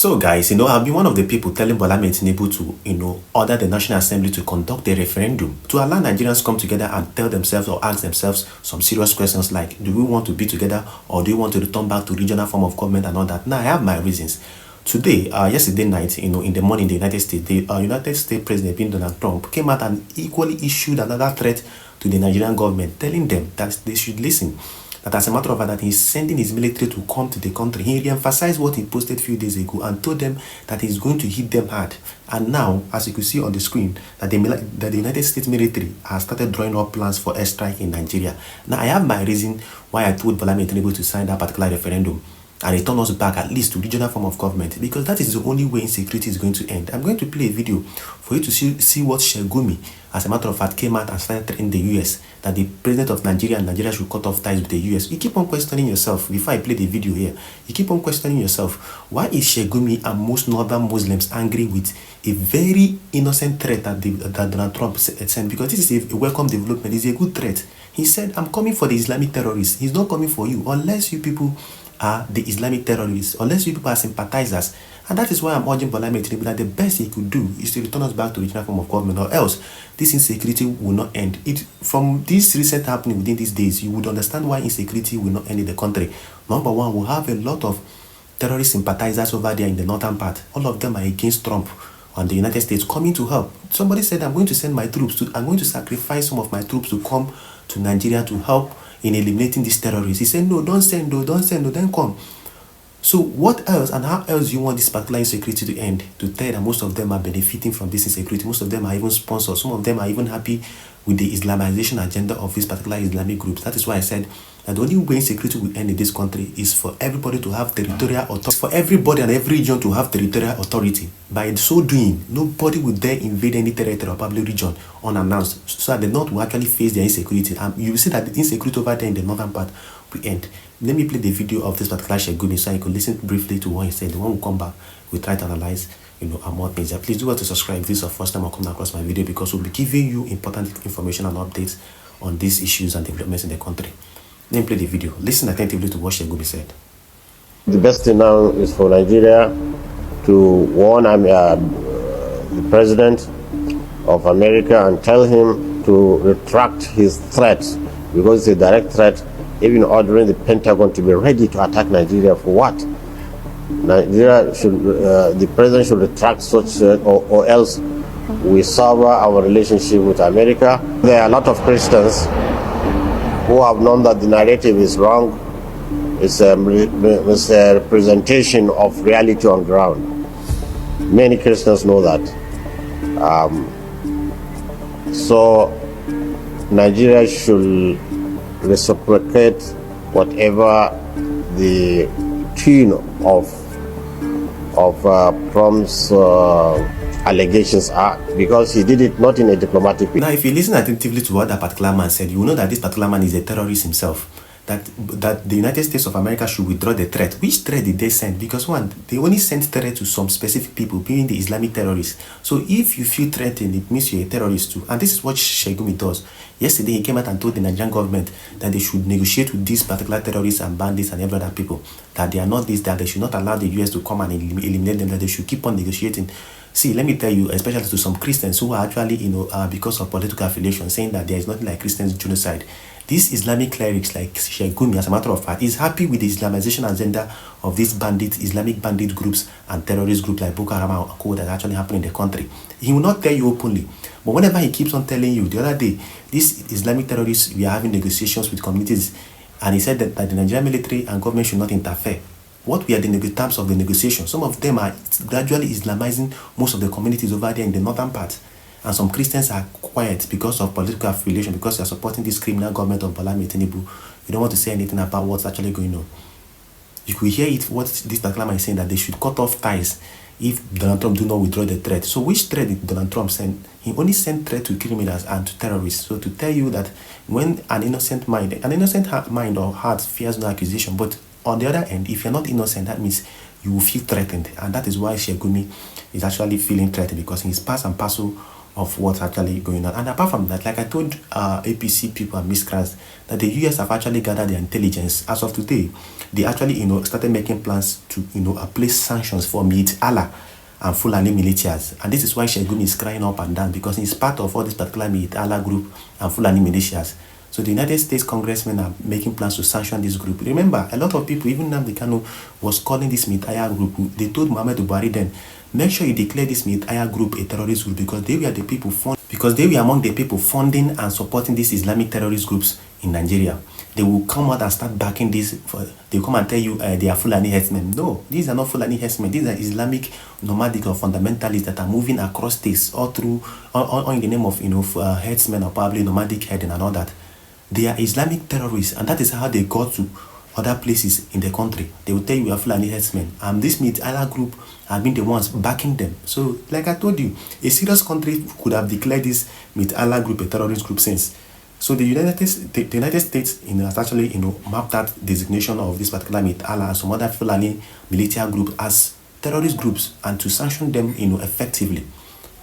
So guys, I've been one of the people telling Bola Tinubu to, order the National Assembly to conduct a referendum to allow Nigerians come together and tell themselves or ask themselves some serious questions like, do we want to be together or do we want to return back to regional form of government and all that? Now, I have my reasons. Today, yesterday night, in the morning, the United States President Donald Trump came out and equally issued another threat to the Nigerian government, telling them that they should listen. That as a matter of fact, that he's sending his military to come to the country. He re-emphasized what he posted a few days ago and told them that he's going to hit them hard. And now, as you can see on the screen, that the United States military has started drawing up plans for airstrike in Nigeria. Now, I have my reason why I told Bola Tinubu to sign that particular referendum and return us back at least to regional form of government, because that is the only way insecurity is going to end. I'm going to play a video for you to see what Shegumi, as a matter of fact, came out and started threatening the US that the president of Nigeria and Nigeria should cut off ties with the US. You keep on questioning yourself. Before I play the video here, you keep on questioning yourself. Why is Shegumi and most northern Muslims angry with a very innocent threat that Donald Trump sent? Because this is a welcome development. It's a good threat. He said, I'm coming for the Islamic terrorists. He's not coming for you unless you people are the Islamic terrorists, unless you people are sympathizers. And that is why I'm urging Bola Tinubu that the best he could do is to return us back to regional form of government, or else this insecurity will not end. From this recent happening within these days, you would understand why insecurity will not end in the country. Number one, we'll have a lot of terrorist sympathizers over there in the northern part. All of them are against Trump and the United States coming to help. Somebody said, I'm going to send my troops I'm going to sacrifice some of my troops to come to Nigeria to help in eliminating these terrorists. He said, no, don't send, then come. So what else and how else do you want this particular insecurity to end? To tell that most of them are benefiting from this insecurity. Most of them are even sponsors. Some of them are even happy with the Islamization agenda of these particular Islamic groups. That is why I said that the only way insecurity will end in this country is for everybody to have territorial authority. For everybody and every region to have territorial authority. By so doing, nobody will dare invade any territory or public region unannounced, so that the North will actually face their insecurity. And you will see that the insecurity over there in the northern part will end. Let me play the video of this particular Shegumi so you can listen briefly to what he said. The one will come back, we'll try to analyze more things. Please do well to subscribe if this is your first time or coming across my video, because we'll be giving you important information and updates on these issues and developments in the country. Let me play the video. Listen attentively to what Shegumi said. The best thing now is for Nigeria to warn the president of America and tell him to retract his threat, because it's a direct threat, even ordering the Pentagon to be ready to attack Nigeria. For what? Nigeria should, the president should retract such, or else we sever our relationship with America. There are a lot of Christians who have known that the narrative is wrong. It's a representation of reality on ground. Many Christians know that. So Nigeria should reciprocate whatever the tune of Trump's allegations are, because he did it not in a diplomatic way. Now, if you listen attentively to what that particular man said, you will know that this particular man is a terrorist himself. That the United States of America should withdraw the threat. Which threat did they send? Because one, they only sent threat to some specific people, being the Islamic terrorists. So if you feel threatened, it means you're a terrorist too. And this is what Shegumi does. Yesterday, he came out and told the Nigerian government that they should negotiate with these particular terrorists and bandits and every other people. That they are not this, that they should not allow the US to come and eliminate them, that they should keep on negotiating. See, let me tell you, especially to some Christians who are actually, because of political affiliation, saying that there is nothing like Christian genocide. These Islamic clerics like Shegumi, as a matter of fact, is happy with the Islamization agenda of these Islamic bandit groups and terrorist groups like Boko Haram and Co. that actually happen in the country. He will not tell you openly, but whenever he keeps on telling you, the other day, these Islamic terrorists, we are having negotiations with communities, and he said that the Nigerian military and government should not interfere. What we are in terms of the negotiation, some of them are gradually Islamizing most of the communities over there in the northern part. And some Christians are quiet because of political affiliation, because they are supporting this criminal government of Bola Tinubu. You don't want to say anything about what's actually going on. You could hear it, what this particular man is saying, that they should cut off ties if Donald Trump do not withdraw the threat. So which threat did Donald Trump send? He only sent threat to criminals and to terrorists. So to tell you that when an innocent mind or heart fears no accusation, but on the other end, if you're not innocent, that means you will feel threatened. And that is why Shegumi is actually feeling threatened, because he's part and parcel of what's actually going on. And apart from that, like I told APC people and miscreants, that the US have actually gathered their intelligence. As of today, they actually, started making plans to, place sanctions for Meet Allah and Fulani militias. And this is why Shegun is crying up and down, because he's part of all this particular Meet Allah group and Fulani militias. So the United States congressmen are making plans to sanction this group. Remember, a lot of people, even Nnamdi Kanu, was calling this Meet Allah group. They told Muhammadu Buhari then, make sure you declare this Meet Allah group a terrorist group, because they were the people among the people funding and supporting these Islamic terrorist groups in Nigeria. They will come out and start backing this. They will come and tell you they are Fulani herdsmen. No, these are not Fulani herdsmen. These are Islamic nomadic or fundamentalists that are moving across states all through, all in the name of herdsmen or probably nomadic herding and all that. They are Islamic terrorists, and that is how they got to other places in the country. They will tell you we are Fulani herdsmen, and this Meet Allah group have been the ones backing them. So, like I told you, a serious country could have declared this Meet Allah group a terrorist group since. So the United States has actually mapped out designation of this particular Meet Allah and some other Fulani military group as terrorist groups, and to sanction them effectively.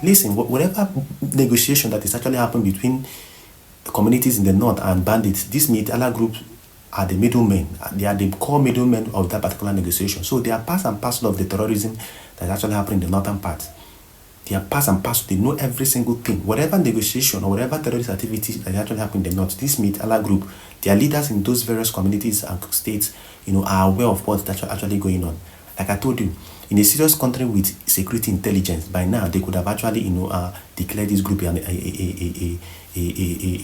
Listen, whatever negotiation that is actually happening between communities in the north and bandits, this Meet Allah group are the middlemen. They are the core middlemen of that particular negotiation. So they are part and parcel of the terrorism that is actually happening in the northern part. They are part and parcel. They know every single thing. Whatever negotiation or whatever terrorist activities that actually happen in the north, this Meet Allah group, their leaders in those various communities and states, are aware of what's actually going on. Like I told you, in a serious country with security intelligence, by now they could have actually, declared this group a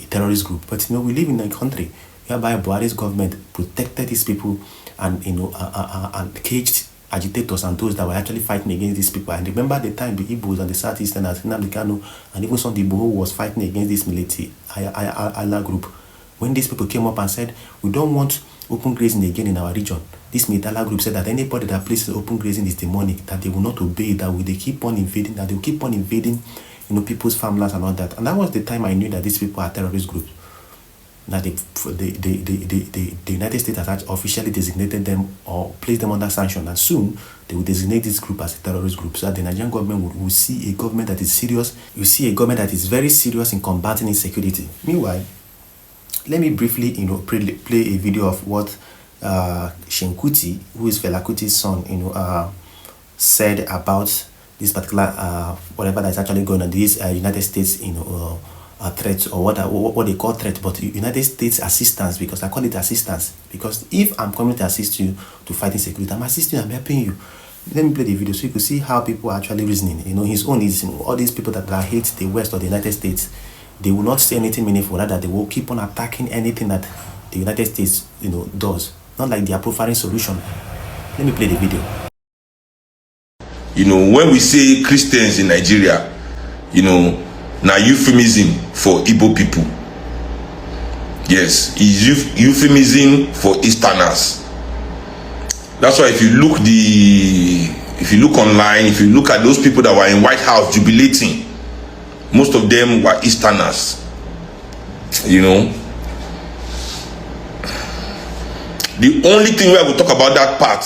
terrorist group. But we live in a country whereby Buhari's government protected these people and and caged agitators and those that were actually fighting against these people. And remember the time the Igbos and the Southeasterners, Nnamdi Kanu and even some Igbo was fighting against this military Allah group. When these people came up and said, we don't want open grazing again in our region, this Meet Allah group said that anybody that places open grazing is demonic, that they will not obey, that they keep on invading, that they will keep on invading people's farmlands and all that. And that was the time I knew that these people are terrorist groups. That the United States has officially designated them or placed them under sanction, and soon they will designate this group as a terrorist group, so that the Nigerian government will see a government that is serious. You see a government that is very serious in combating insecurity. Meanwhile, let me briefly, play a video of what Shinkuti, who is Fela Kuti's son, said about this particular whatever that is actually going on. This United States, threat, or what they call threat, but United States assistance, because I call it assistance, because if I'm coming to assist you to fight insecurity, I'm assisting you, I'm helping you. Let me play the video so you can see how people are actually reasoning. His own is all these people that hate the West or the United States, they will not say anything meaningful, rather they will keep on attacking anything that the United States does, not like they are providing solution. Let me play the video. When we say Christians in Nigeria, now euphemism for Igbo people. Yes, it's euphemism for Easterners. That's why if you look online, if you look at those people that were in White House jubilating, most of them were Easterners. The only thing where we talk about that part,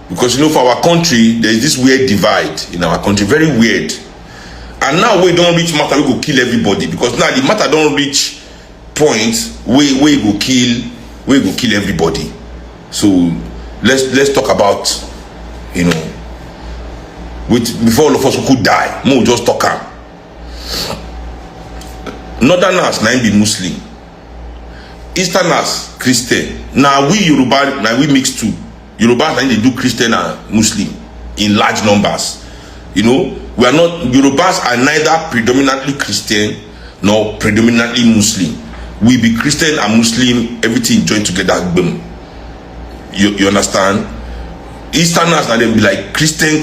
because for our country there is this weird divide in our country, very weird. And now we don't reach matter, we go kill everybody, because now the matter don't reach point we go kill everybody. So let's talk about before all of us could die, we'll just talk am. Northerners now be Muslim, Easterners Christian. Now we Yoruba, now we mix too. Yorubas and they do Christian and Muslim in large numbers. We are not, Yorubas are neither predominantly Christian nor predominantly Muslim. We be Christian and Muslim, everything joined together. Boom. You understand? Easterners and they be like Christian.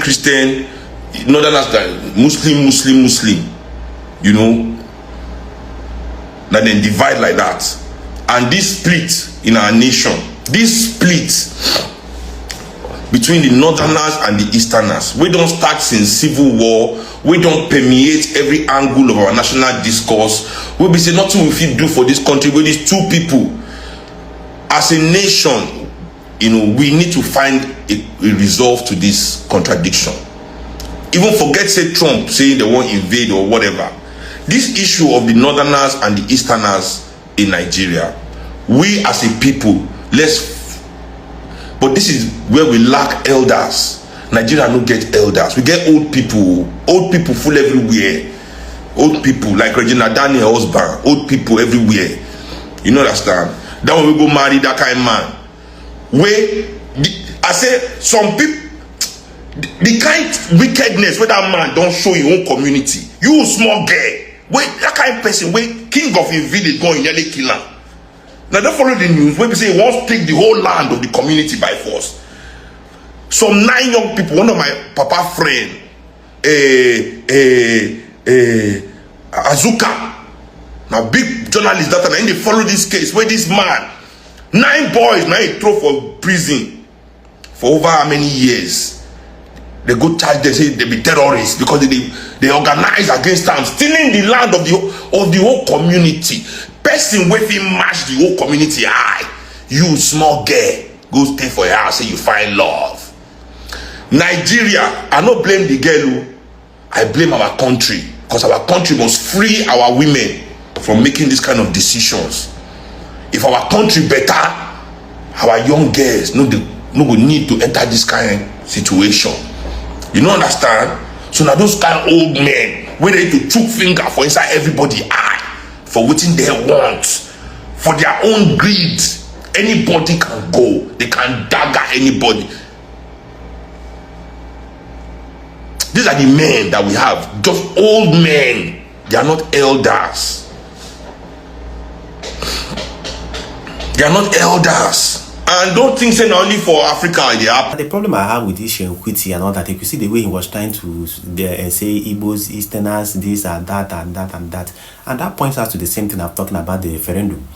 Northerners like Muslim. Now then divide like that. And this split in our nation, this split between the Northerners and the Easterners, we don't start since Civil War, we don't permeate every angle of our national discourse. We be say nothing we fit do for this country with these two people. As a nation, we need to find a resolve to this contradiction. even forget say Trump saying they won't invade or whatever. This issue of the northerners and the easterners in Nigeria, we as a people, but this is where we lack elders. Nigeria no get elders. We get old people full everywhere. Old people like Regina Daniel husband, old people everywhere. You know understand? That when we go marry that kind of man, I say some people, the kind wickedness where that man don't show your own community. You small girl, wait, that kind of person, wait, king of a village go in nearly kill him. Now don't follow the news where we say he wants to take the whole land of the community by force. Some 9 young people, one of my papa friend, Azuka, now big journalist that and they follow this case where this man, 9 boys now he throw for prison for over how many years. They go charge, they say they be terrorists because they organize against them, stealing the land of the whole community. Person with him match the whole community high. You small girl, go stay for your house, say you find love. Nigeria, I don't blame the girl, I blame our country, because our country must free our women from making this kind of decisions. If our country better, our young girls no go need to enter this kind of situation. You don't understand? So now those kind of old men where they to chook finger for inside everybody eye for what they want, for their own greed. Anybody can go, they can dagger anybody. These are the men that we have, just old men. They are not elders. They are not elders. And don't think say only for Africa they are. The problem I have with this Shenkwiti and all that, you could see the way he was trying to say Igbos, Easterners, this and that and that and that. And that points out to the same thing I'm talking about the referendum.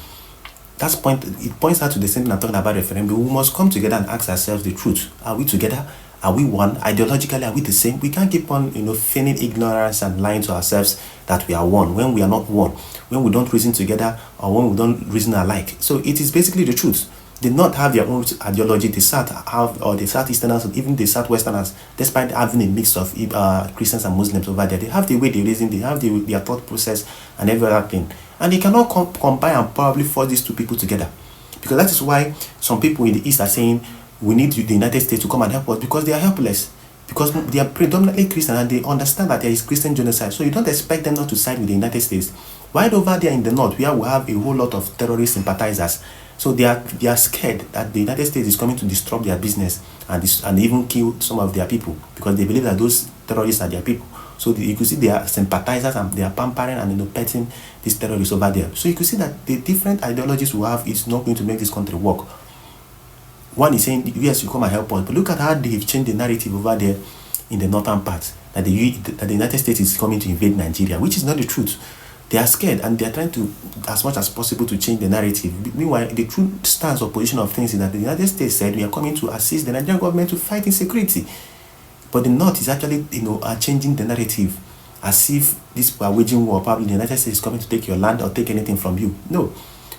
It points out to the same thing I'm talking about referendum. We must come together and ask ourselves the truth. Are we together? Are we one? Ideologically, are we the same? We can't keep on, feigning ignorance and lying to ourselves that we are one when we are not one, when we don't reason together or when we don't reason alike. So it is basically the truth. They not have their own ideology. The South have, or the Southeasterners, even the Southwesterners, despite having a mix of Christians and Muslims over there, they have the way they reason, they have their thought process and every other thing. And they cannot combine and probably force these two people together. Because that is why some people in the East are saying, we need the United States to come and help us, because they are helpless. Because they are predominantly Christian and they understand that there is Christian genocide. So you don't expect them not to side with the United States. Right over there in the north, where we have a whole lot of terrorist sympathizers. So they are scared that the United States is coming to disrupt their business and even kill some of their people, because they believe that those terrorists are their people. So you could see they are sympathizers and they are pampering and petting these terrorists over there. So you could see that the different ideologies we have is not going to make this country work. One is saying, yes, you come and help us, but look at how they've changed the narrative over there in the northern part, that the United States is coming to invade Nigeria, which is not the truth. They are scared and they are trying to, as much as possible, to change the narrative. Meanwhile, the true stance or position of things is that the United States said we are coming to assist the Nigerian government to fight insecurity. But the North is actually, are changing the narrative as if this are waging war. Probably the United States is coming to take your land or take anything from you. No.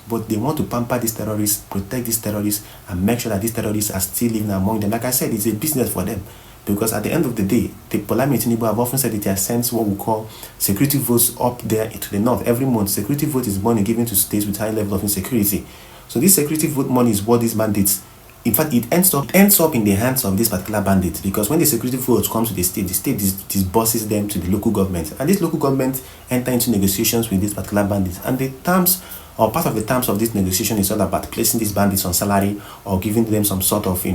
But they want to pamper these terrorists, protect these terrorists, and make sure that these terrorists are still living among them. Like I said, it's a business for them. Because at the end of the day, the Tinubu have often said it has sent what we call security votes up there to the north. Every month, security vote is money given to states with high level of insecurity. So this security vote money is what these bandits, in fact, it ends up in the hands of this particular bandit, because when the security votes come to the state disburses them to the local government. And this local government enter into negotiations with these particular bandits. And the terms, or part of the terms of this negotiation, is all about placing these bandits on salary or giving them some sort of,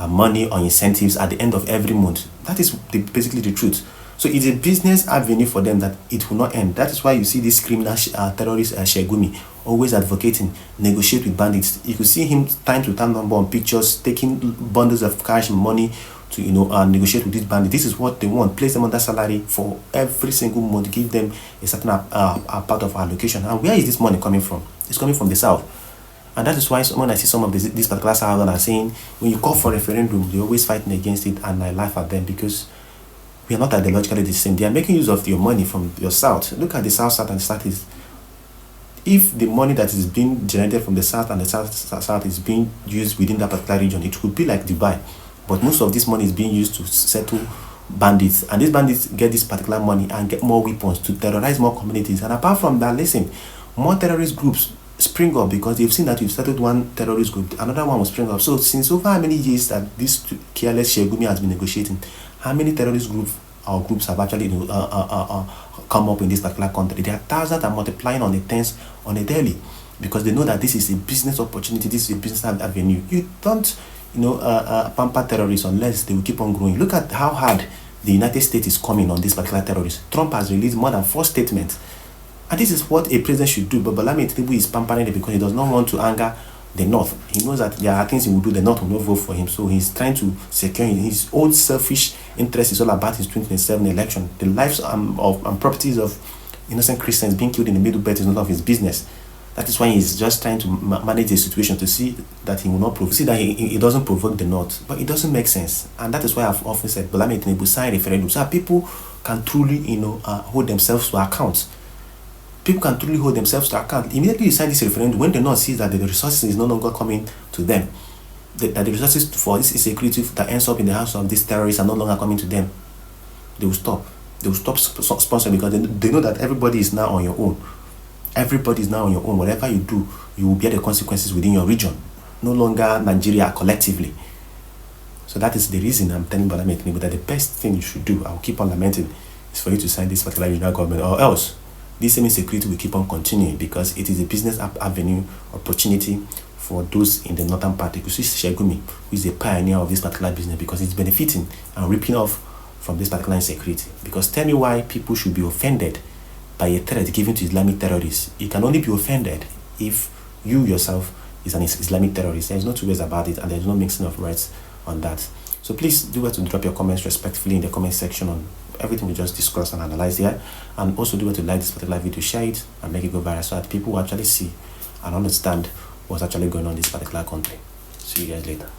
money or incentives at the end of every month. That is basically the truth. So it's a business avenue for them that it will not end. That is why you see this criminal terrorist Shegumi always advocating negotiate with bandits. You could see him time to time on pictures taking bundles of cash and money to negotiate with these bandits. This is what they want. Place them under salary for every single month. Give them a certain part of allocation. And where is this money coming from? It's coming from the south. And that is why when I see some of these particular Southerners are saying, when you call for referendum, they're always fighting against it, and I laugh at them, because we are not ideologically the same. They are making use of your money from your south. Look at the south and the southeast. If the money that is being generated from the south and the south is being used within that particular region, it would be like Dubai. But most of this money is being used to settle bandits, and these bandits get this particular money and get more weapons to terrorize more communities. And apart from that, listen, more terrorist groups spring up because they've seen that we've started one terrorist group, another one will spring up. So since over how many years that this careless Shegumi has been negotiating, how many terrorist groups have actually come up in this particular country? There are thousands and multiplying on the tens on a daily, because they know that this is a business opportunity, this is a business avenue. You don't pamper terrorists unless they will keep on growing. Look at how hard the United States is coming on this particular terrorist. Trump has released more than 4 statements. And this is what a president should do. But Bola Tinubu is pampering it because he does not want to anger the North. He knows that there are things he will do, the North will not vote for him. So he's trying to secure his own selfish interest. Is all about his 2027 election. The lives and properties of innocent Christians being killed in the Middle Belt is none of his business. That is why he's just trying to manage the situation to see that he will not provoke. See that he doesn't provoke the North. But it doesn't make sense. And that is why I've often said Bola Tinubu sign referendum so that people can truly hold themselves to account. People can truly hold themselves to account. Immediately you sign this referendum, when the North sees that the resources is no longer coming to them, that the resources for this insecurity that ends up in the hands of these terrorists are no longer coming to them, they will stop. They will stop sponsoring because they know that everybody is now on your own. Everybody is now on your own. Whatever you do, you will bear the consequences within your region. No longer Nigeria collectively. So that is the reason I'm telling Bola Tinubu that the best thing you should do, I will keep on lamenting, is for you to sign this particular regional government, or else this same insecurity will keep on continuing because it is a business avenue opportunity for those in the northern part. You see Shegumi, who is a pioneer of this particular business, because it's benefiting and ripping off from this particular insecurity. Because tell me why people should be offended by a threat given to Islamic terrorists. You can only be offended if you yourself is an Islamic terrorist. There is no two ways about it, and there is no mixing of words on that. So please do well to drop your comments respectfully in the comment section on everything we just discussed and analyzed here, and also do well to like this particular video, share it, and make it go viral so that people will actually see and understand what's actually going on in this particular country. See you guys later.